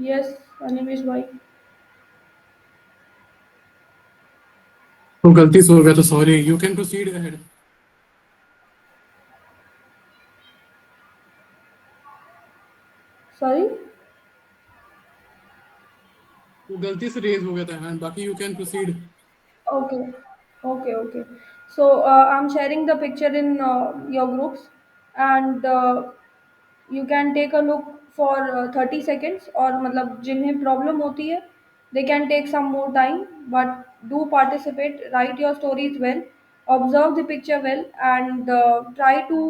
Yes, Animesh bhai. तो गलती से हो गया तो sorry, you can proceed ahead. Sorry. वो गलती से रेज हो गया था हैंड, बाकी you can proceed. Okay, okay. So I'm sharing the picture in your groups, and you can take a look for 30 seconds. और मतलब जिन्हें प्रॉब्लम होती है, they can take some more time, but do participate. Write your stories well, observe the picture well, and try to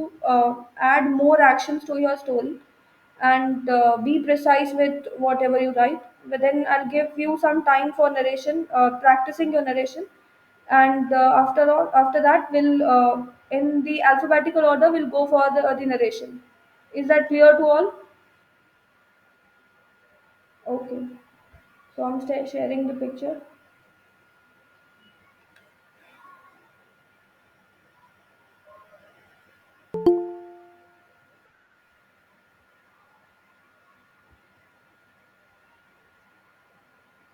add more actions to your story, and be precise with whatever you write. But then I'll give you some time for narration, practicing your narration, and after that, we'll in the alphabetical order we'll go for the narration. Is that clear to all? Okay. So I'm sharing the picture,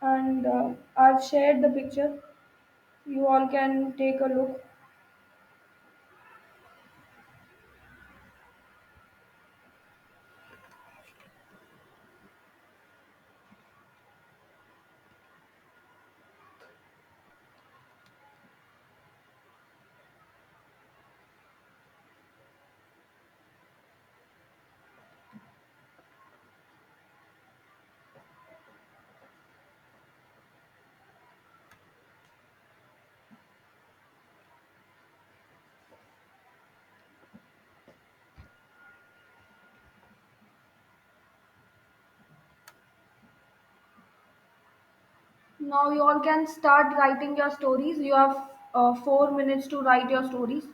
and I've shared the picture. You all can take a look. Now you all can start writing your stories. You have 4 minutes to write your stories.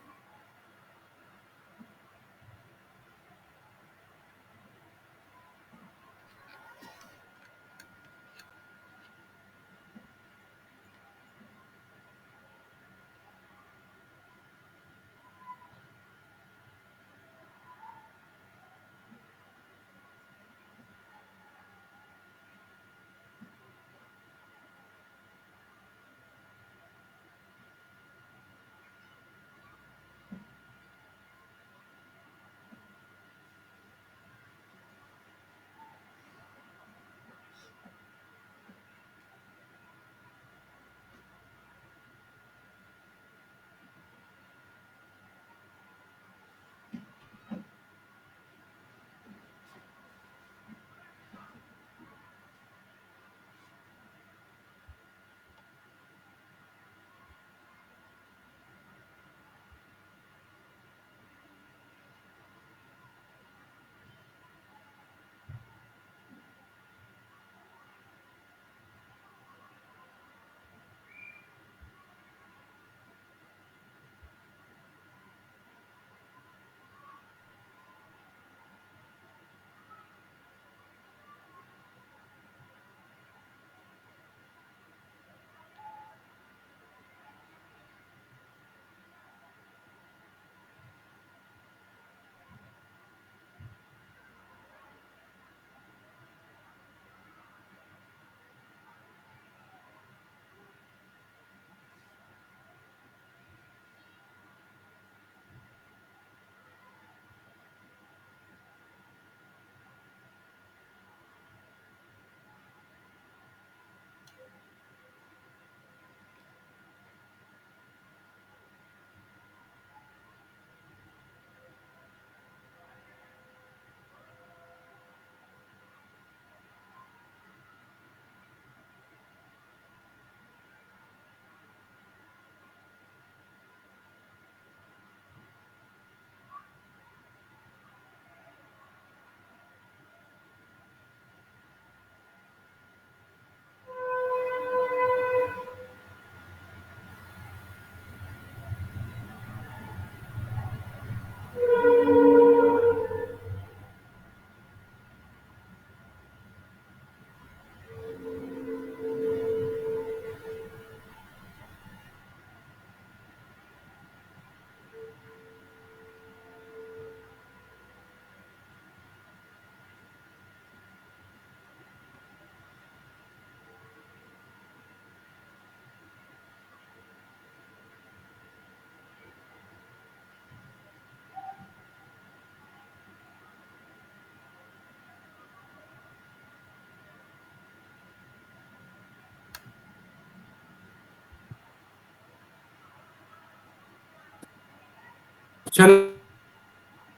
Shall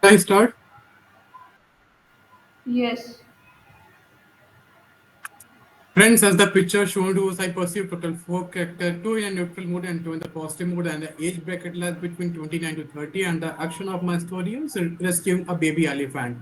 I start? Yes. Friends, as the picture shown to us, I perceive total four character, two in a neutral mood and two in the positive mood, and the age bracket lies between 29 to 30. And the action of my story is rescuing a baby elephant.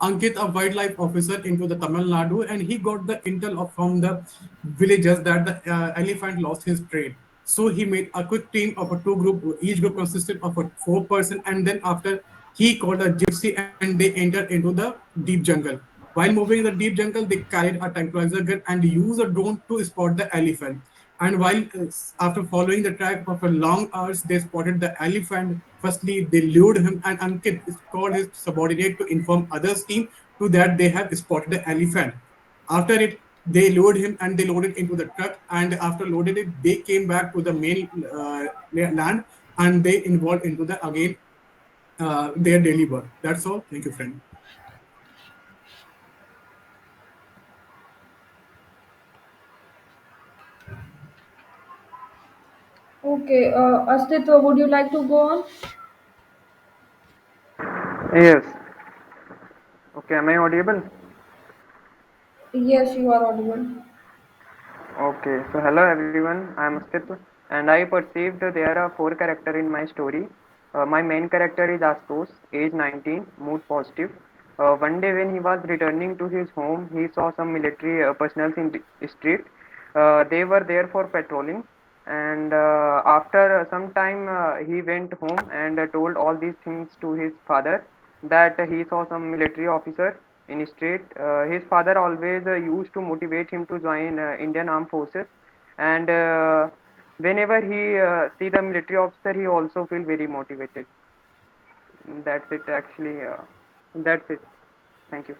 Ankit, a wildlife officer, into the Tamil Nadu, and he got the intel from the villagers that the elephant lost his prey. So he made a quick team of a two group. Each group consisted of a four-person, and then after he called a gypsy, and they entered into the deep jungle. While moving in the deep jungle, they carried a tranquilizer gun and used a drone to spot the elephant. And while after following the track of a long hours, they spotted the elephant. Firstly, they lured him, and Ankit called his subordinate to inform others team to that they have spotted the elephant. After it, they load him and they loaded into the truck. And after loaded it, they came back to the main land and they involved into the again their daily work. That's all. Thank you, friend. Okay. Astit, would you like to go on? Yes. Okay, am I audible? Yes, you are audible. Okay, so hello everyone, I am Astip and I perceived there are four characters in my story. My main character is Astos, age 19, mood positive. One day when he was returning to his home, he saw some military personnel in the street. They were there for patrolling and after some time he went home and told all these things to his father that he saw some military officer in street. His father always used to motivate him to join Indian Armed Forces, and whenever he see the military officer, he also feel very motivated. That's it, actually. That's it. Thank you.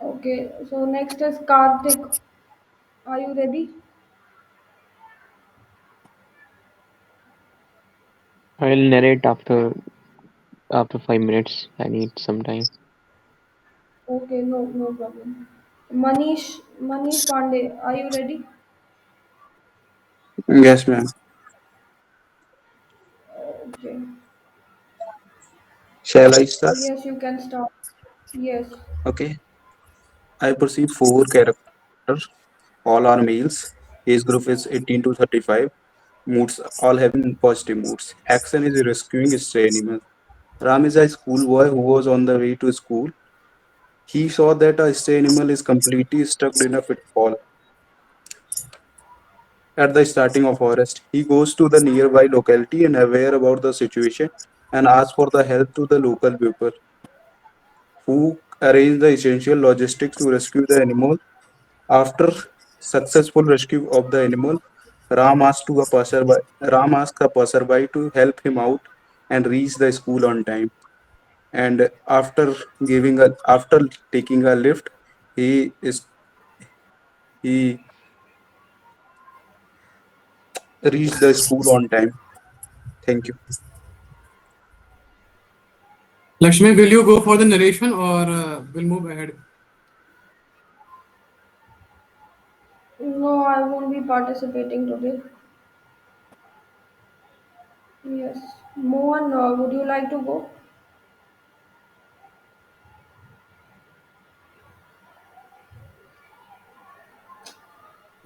Okay. So next is Karthik. Are you ready? I'll narrate after 5 minutes. I need some time. Okay. No, no problem. Manish Pandey. Are you ready? Yes, ma'am. Okay. Shall I start? Yes, you can start. Yes. Okay. I perceive four characters. All are males. Age group is 18 to 35. Moods all having positive moods. Action is rescuing stray animal. Ram is a schoolboy who was on the way to school. He saw that a stray animal is completely stuck in a pitfall at the starting of forest. He goes to the nearby locality and aware about the situation and asks for the help to the local people who arrange the essential logistics to rescue the animal. After successful rescue of the animal, Ram asks a passerby to help him out and reach the school on time. And after taking a lift, he is he reached the school on time. Thank you. Lakshmi, will you go for the narration or we'll move ahead? No, I won't be participating today. Yes. Mohan, would you like to go?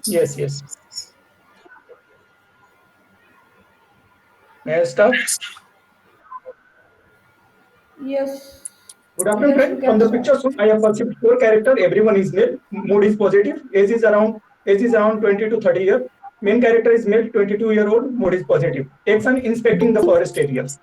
Yes, yes. May I start? Yes. Good afternoon, Yes, you friend. From can the start. picture shown, I have perceived four character. Everyone is male. Mood is positive. Age is around 20 to 30 years. Main character is male, 22-year-old. Mood is positive. Action inspecting the forest areas.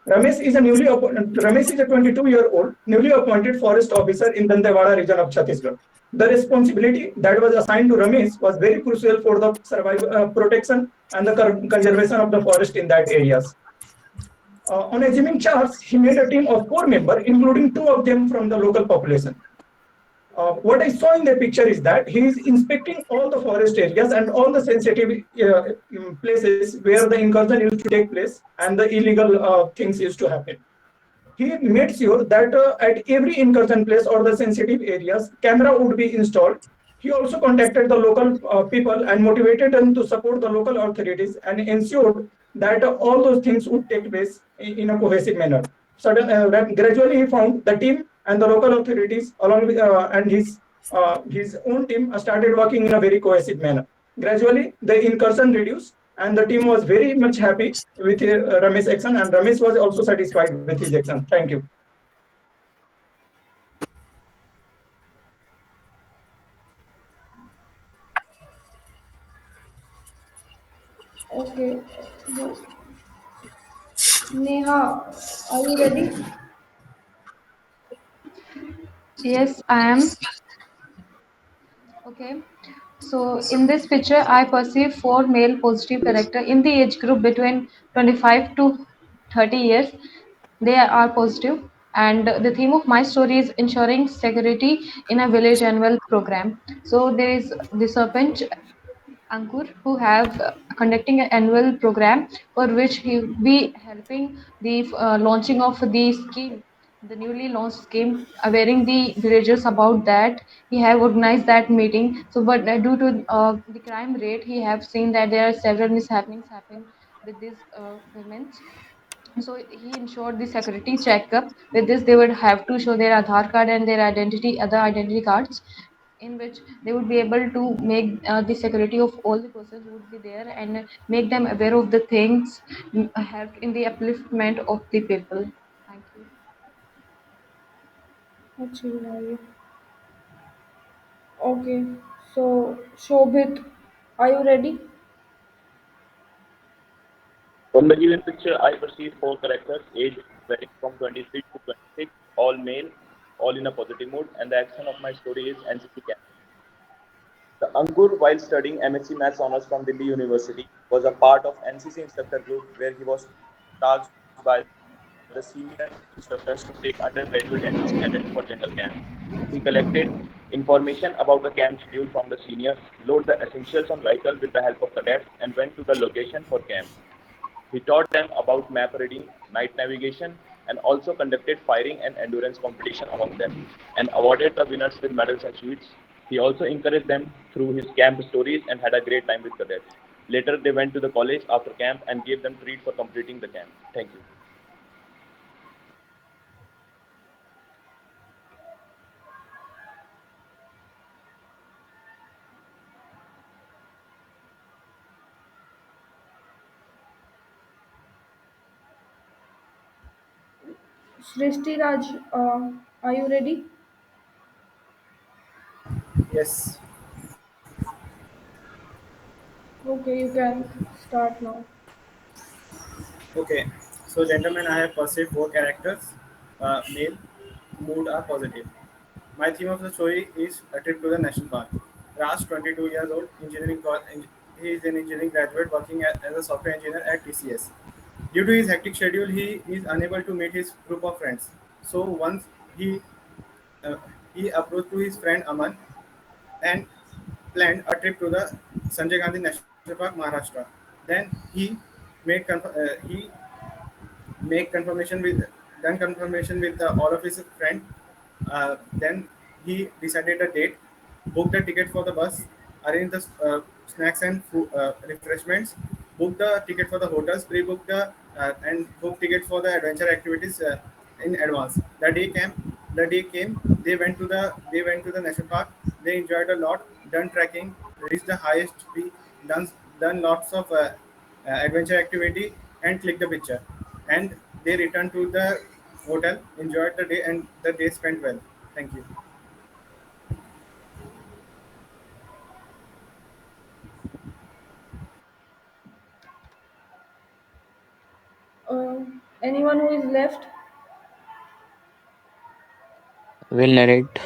Ramesh is a 22-year-old newly appointed forest officer in Dantewada region of Chhattisgarh. The responsibility that was assigned to Ramesh was very crucial for the survival, protection and the conservation of the forest in that areas. On assuming charge, he made a team of four members, including two of them from the local population. What I saw in the picture is that he is inspecting all the forest areas and all the sensitive places where the incursion used to take place and the illegal things used to happen. He made sure that at every incursion place or the sensitive areas, camera would be installed. He also contacted the local people and motivated them to support the local authorities and ensured that all those things would take place in a cohesive manner. Gradually, he found the team and the local authorities, along with and his own team, started working in a very cohesive manner. Gradually, the incursion reduced, and the team was very much happy with Ramesh action, and Ramesh was also satisfied with his action. Thank you. Okay. So, Neha, are you ready? Yes, I am. Okay. So in this picture, I perceive four male positive character in the age group between 25 to 30 years. They are positive, and the theme of my story is ensuring security in a village annual program. So there is the serpent Ankur, who have conducting an annual program for which he will be helping the launching of the scheme, the newly launched scheme, awareing the villagers about that. He have organized that meeting. So, but due to the crime rate, he have seen that there are several mishappenings happen with these women. So he ensured the security checkup. With this, they would have to show their Aadhaar card and their identity, other identity cards, in which they would be able to make the security of all the persons who would be there and make them aware of the things, help in the upliftment of the people. Thank you. अच्छी बनाइए. Okay. So, Shobhit, are you ready? From the given picture, I perceive four characters, age varying from 23 to 26, all male, all in a positive mood, and the action of my story is NCC camp. The Ankur, while studying MSc Maths Honours from Delhi University, was a part of NCC instructor group where he was tasked by the senior instructors to take undergraduate NCC cadets for general camp. He collected information about the camp schedule from the seniors, loaded the essentials on vehicle with the help of cadets, and went to the location for camp. He taught them about map reading, night navigation, and also conducted firing and endurance competition among them, and awarded the winners with medals and sweets. He also encouraged them through his camp stories and had a great time with cadets. Later, they went to the college after camp and gave them treat for completing the camp. Thank you. Srishti Raj, are you ready? Yes. Okay, you can start now. Okay. So, gentlemen, I have perceived four characters, male, mood are positive. My theme of the story is a trip to the national park. Raj, 22 years old, he is an engineering graduate working as a software engineer at TCS. Due to his hectic schedule, he is unable to meet his group of friends. So once he uh, he approached to his friend Aman and planned a trip to the Sanjay Gandhi National Park, Maharashtra. Then he make confirmation with done confirmation with all of his friend. Then he decided a date, booked the ticket for the bus, arranged the snacks and food, refreshments, booked the ticket for the hotels, pre-booked the and booked ticket for the adventure activities in advance. The day came. They went to the national park. They enjoyed a lot. Done trekking, reached the highest peak, done done lots of adventure activity, and clicked the picture. And they returned to the hotel, enjoyed the day, and the day spent well. Thank you. Uh, Anyone who is left? Will narrate.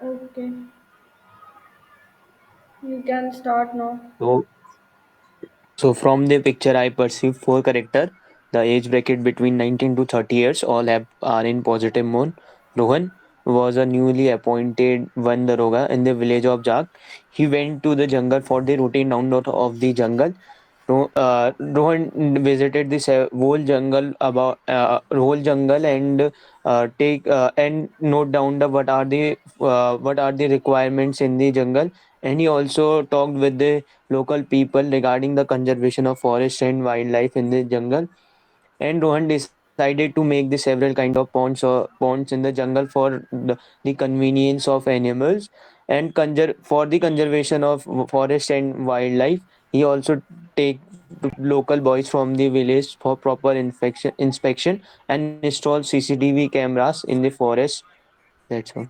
Okay, you can start now. So, so from the picture, I perceive four character. The age bracket between 19 to 30 years, all are in positive mood. Rohan was a newly appointed Van Daroga in the village of Jak. He went to the jungle for the routine roundout of the jungle. Rohan visited this whole jungle and take and note down the what are the requirements in the jungle, and he also talked with the local people regarding the conservation of forest and wildlife in the jungle. And Rohan decided to make the several kind of ponds in the jungle for the convenience of animals and for the conservation of forest and wildlife. He also take local boys from the village for proper inspection and install CCTV cameras in the forest. That's all.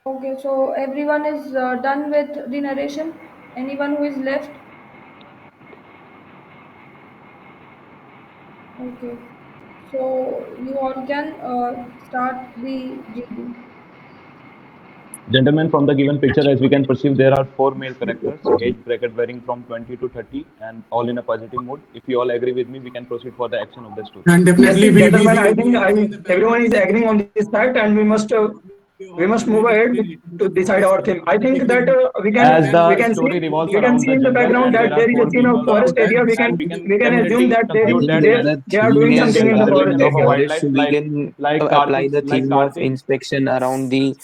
Okay, so everyone is done with the narration. Anyone who is left? Okay, so you all can start the reading. Gentlemen, from the given picture, as we can perceive, there are four male characters, age bracket varying from 20 to 30, and all in a positive mood. If you all agree with me, we can proceed for the action of the story. And Yes, definitely, gentlemen, I think we see the background everyone is picture. agreeing on this fact, and we must move ahead to decide our theme. I think that As we the can see story revolves we can around see the in the jungle background and that there are there is a four scene of people forest around that, area. and We can assume definitely that conclude that The they are theme doing is something in the forest regarding conservation the of a area. forest, so wildlife we can apply the like theme of Karthik. inspection around the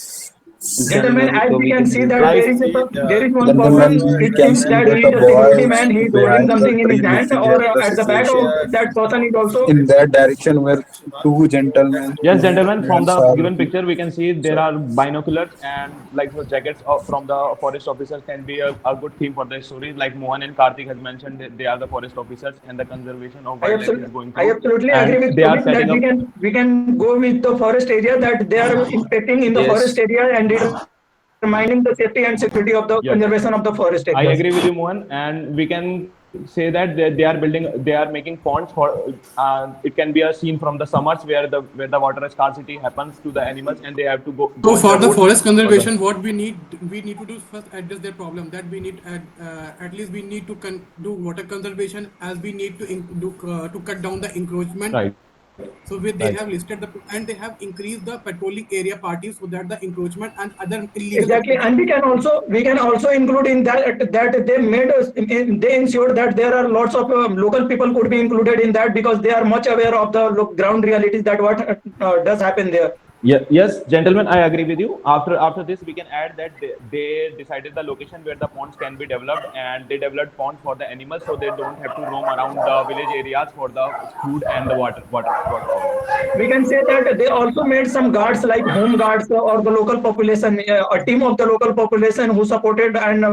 Gentlemen, jungle, as so we we can can see do that that. Like there is one Gentlemen, person. we It can seems see that that he the is a boy security is man. He is holding behind the something in tree his hand, looking or at the at the back of situation. that person is also. In that direction were two gentlemen, yes, two gentlemen, from men the are given looking. picture, we can see there So, are binoculars and like the jackets from the forest officers can be a good theme for the story. Like Mohan and Karthik has mentioned, they are the forest officers and the conservation of wildlife is going I through, absolutely agree and with they are Shobit that setting up. we can go with the forest area, that they are inspecting in the forest Yes. area and determining the safety and security of the conservation of the Yes, forest areas. I agree with you, Mohan, and we can say that they are making ponds for. It can be a scene from the summers where the water scarcity happens to the animals, and they have to So go in for the the road forest for the. conservation, what we need to do is first address their problem. That we need at least we need to do water conservation, as we need to to cut down the encroachment. Right, So where they have listed and they have increased the patrolling area parties so that the encroachment and other illegal Exactly, activities. and we can also include in that they made us they ensured that there are lots of local people could be included in that, because they are much aware of the ground realities that what does happen there. yeah, yes, gentlemen, I agree with you. After this, we can add that they decided the location where the ponds can be developed, and they developed ponds for the animals so they don't have to roam around the village areas for the food and the water problems. We can say that they also made some guards like home guards or the local population, a team of the local population who supported and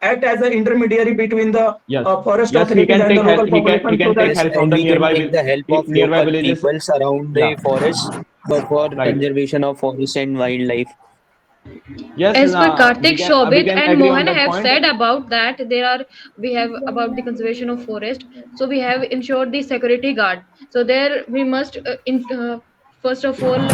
act as an intermediary between the Yes, forest yes, he authorities can and the take help. local He population, so can that take Yes, help from and the we can take the help of nearby local villages. peoples around Yeah, the forest for right. conservation of forest and wildlife. Yes, As per Karthik, we Shobit, can and agree on Mohan that have point. said about that, there are we have about the conservation of forest. So we have ensured the security guard. So there we must first of all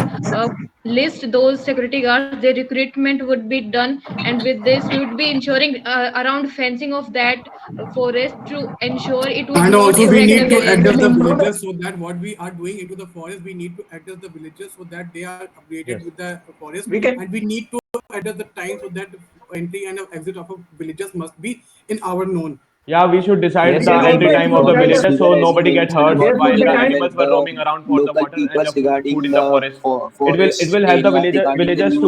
list those security guards. Their recruitment would be done, and with this we would be ensuring around fencing of that forest to ensure it would And not also we affect the need to we address villages. can the include. villagers so that what we are doing into the forest, we need to address the villagers so that they are updated Yes. with the forest, We can and we need to address the time so that entry and exit of a villagers must be in our known. Yeah, we should decide we Yes, the can and entry also time of include the from that this villagers figure, so as you nobody get mentioned hurt there about should while be the time. animals environment, were the roaming around for the local water and peoples the food regarding in the the forest. It forest will help the area, regarding the villagers new.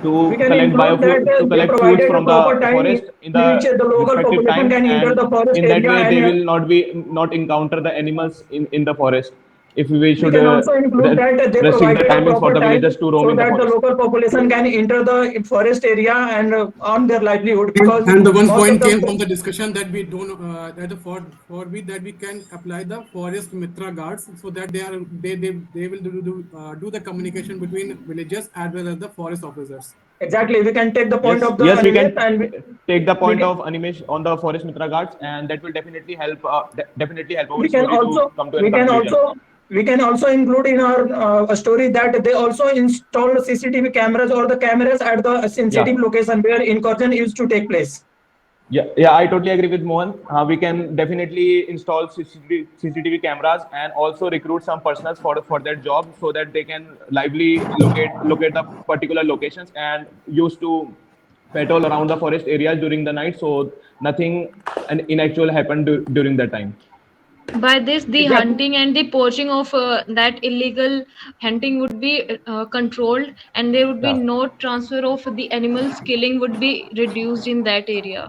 to We can collect include that biofuel to they collect foods provided a from the proper time forest in in which the the local respective population times, can enter and the forest in that area, way and they will not encounter the animals in the forest if we we should can also include that they restrict the provided a timings for proper the time villagers to roam so in the that the forest. local population can enter the forest area and on their livelihood, because And the one most of point the came from the discussion that we don't that the for we that we can apply the forest mitra guards so that they will do the communication between villages as well as the forest officers. exactly, we can take the point Yes, of the yes, we animals, can and take the we point can of animation on the forest mitra guards, and that will definitely help definitely help our we can story to also come to a we can conclusion. also we can also include in our story that they also installed CCTV cameras or the cameras at the sensitive Yeah. location where incursion used to take place. Yeah, I totally agree with Mohan. We can definitely install CCTV cameras and also recruit some personals for that job so that they can lively locate the particular locations and use to patrol around the forest areas during the night, so nothing inactual happened during that time. By this, the Exactly. hunting and the poaching of that illegal hunting would be controlled, and there would be Yeah. no transfer of the animals. Killing would be reduced in that area.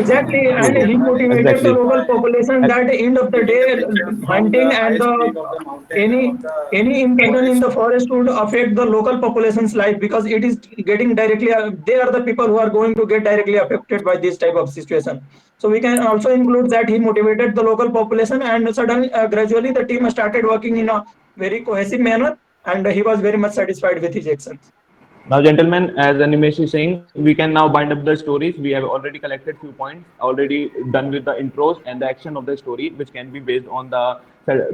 Exactly, and True. he motivated the Exactly. local population that end of the Taking the day, picture from the hunting and highest the peak of the mountain any of the any incursion in forest. the forest would affect the local population's life because it is getting directly. They are the people who are going to get directly affected by this type of situation. So we can also include that he motivated the local population, and suddenly, gradually, the team started working in a very cohesive manner, and he was very much satisfied with his actions. Now, gentlemen, as Animesh is saying, we can now bind up the stories. We have already collected few points, already done with the intros and the action of the story, which can be based on the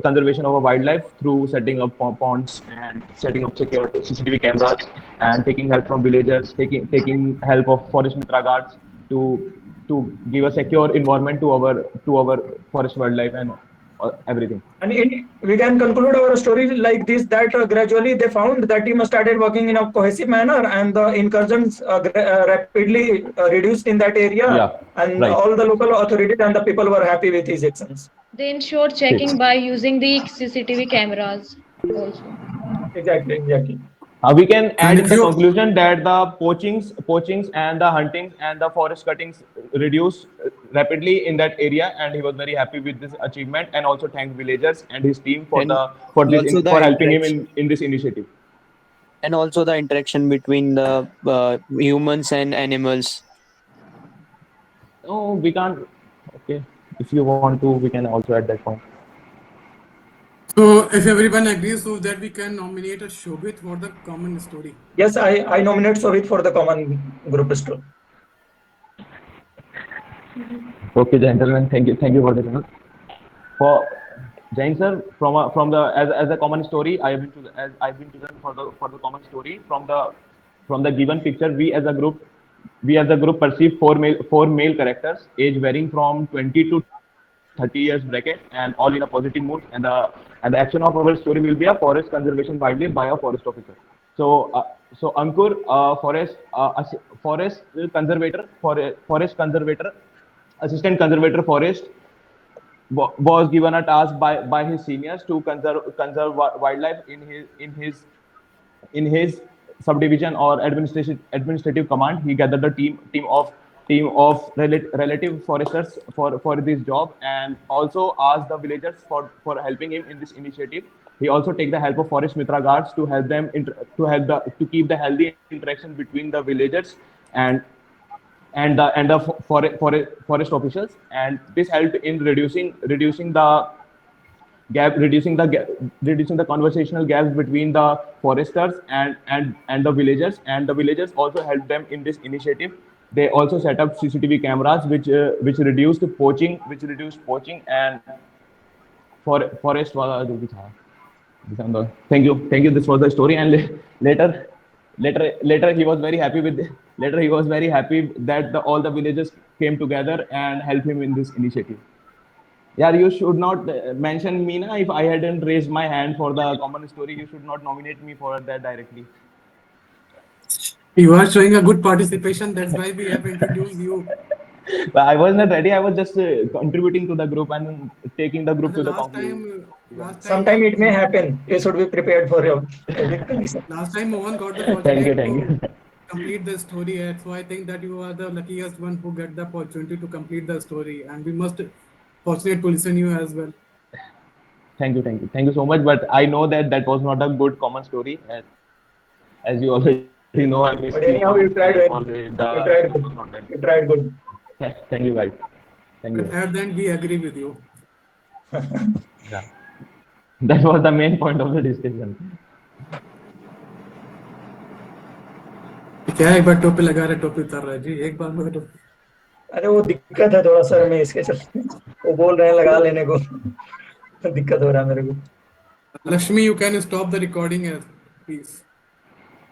conservation of a wildlife through setting up ponds and setting up secure CCTV cameras and taking help from villagers, taking help of forest mitra guards to give a secure environment to our forest wildlife and everything. And we can conclude our story like this that gradually they found that team started working in a cohesive manner and the incursions rapidly reduced in that area Yeah, and right. all the local authorities and the people were happy with his actions. They ensure checking by using the CCTV cameras also. Exactly, exactly. We can And add in if the you conclusion that the poachings and the huntings and the forest cuttings reduced rapidly in that area, and he was very happy with this achievement, and also thanked villagers and his team for and the for this also the for helping him interaction in this initiative. and also the interaction between the humans and animals. No, we can't. Okay, if you want to, we can also add that point. so if everyone agrees so that we can nominate a Shobit for the common story. Yes, I nominate Sovit for the common group story. Okay, gentlemen, thank you for this. For Jain sir, from the as a common story, I've been chosen for the common story from the given picture. We as a group perceive four male characters, age varying from 20 to 30 years bracket, and all in a positive mood. And the action of our story will be a forest conservation wildlife by a forest officer. So so Ankur, forest conservator, forest conservator, assistant conservator forest was given a task by his seniors to conserve wildlife in his subdivision or administrative command. He gathered a team of relative foresters for this job, and also asked the villagers for helping him in this initiative. He also take the help of forest mitra guards to help them to keep the healthy interaction between the villagers and and the forest officials, and this helped in reducing the conversational gaps between the foresters and the villagers, and the villagers also helped them in this initiative. They also set up CCTV cameras which reduced poaching and forest वाला जो भी था. Thank you, this was the story. And later he was very happy with later he was very happy that all the villagers came together and helped him in this initiative. Yeah, you should not mention me na. If I hadn't raised my hand for the common story, you should not nominate me for that directly. You are showing a good participation. That's why we have introduced you. But I was not ready. I was just contributing to the group and taking the And group the to the last conclusion. time, last time, Sometime it may happen. You should be prepared for your every condition. last time Mohan got the Thank you, fortunate thank to you. complete the story. So I think that you are the luckiest one who get the opportunity to complete the story, and we must fortunate to listen you as well. Thank you so much. But I know that that was not a good common story. As you already know, I missed you But once, anyhow, you and tried well. always the You action tried was good. not that good. You tried good. Thank you, guys. Thank you. But at the end, we agree with you. Yeah. That was the main point of the discussion. क्या है, एक बार टोपी लगा रहे टोपी उतार रहा है जी एक बार में टोपी. अरे वो दिक्कत है थोड़ा सर में इसके चलते वो बोल रहे हैं लगा लेने को दिक्कत हो रहा है मेरे को. Lakshmi, you can stop the recording as please.